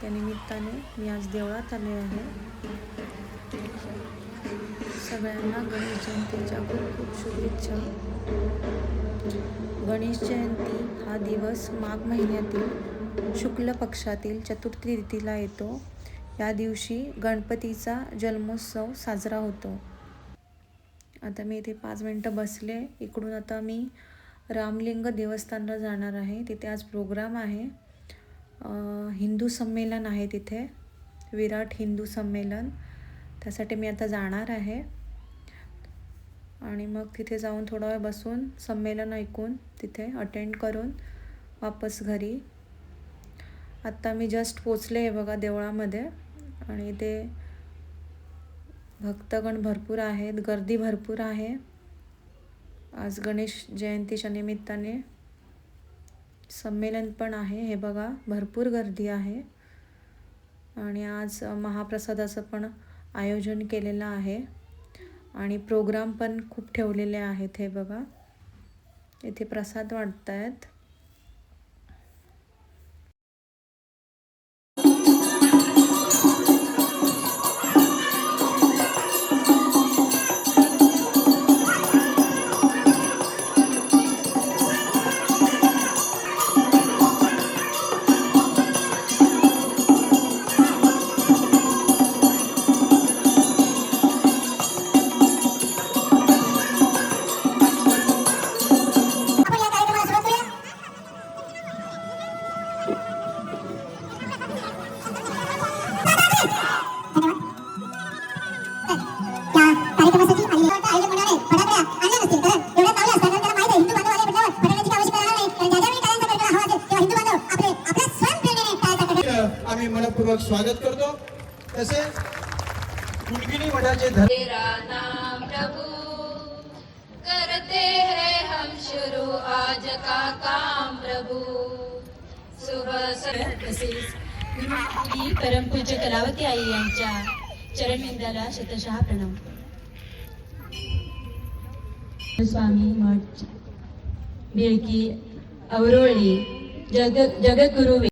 त्या निमित्ताने मी आज देवळात आले आहे. सगळ्यांना गणेश जयंतीच्या खूप खूप शुभेच्छा. गणेश जयंती हा दिवस माघ महिन्यातील शुक्ल पक्षातील चतुर्थी तिथीला येतो. या दिवशी गणपतीचा जन्मोत्सव साजरा होतो. आता मी इथे 5 मिनटं बसले. इकडून आता मी रामलिंग देवस्थानला जाणार आहे. तिथे आज प्रोग्राम आहे. हिंदू संमेलन आहे तिथे, विराट हिंदू संमेलन. त्यासाठी मी आता जाणार आहे आणि मग तिथे जाऊन थोडा वेळ बसून संमेलन ऐकून तिथे अटेंड करून वापस घरी. आत्ता मी जस्ट पोचले आहे बघा देवळामध्ये आणि ते भक्तगण भरपूर आहेत, गर्दी भरपूर आहे. आज गणेश जयंतीच्या निमित्ताने संमेलन पण आहे. हे बघा भरपूर गर्दी आहे आणि आज महाप्रसादाचं पण आयोजन केलेलं आहे आणि प्रोग्राम पण खूप ठेवलेले आहेत. हे बघा इथे प्रसाद वाटत आहेत. आम्ही मनपूर्वक स्वागत करतो. तसेच कुलगिनी मठाचे नाम प्रभु करते हैं हम शुरू आज का काम प्रभु. तसेच परमपूज्य कलावती आई यांच्या चरणविंदाला शतशः प्रणाम. स्वामी मठ बेळकी अवरोळी जगद्गुरु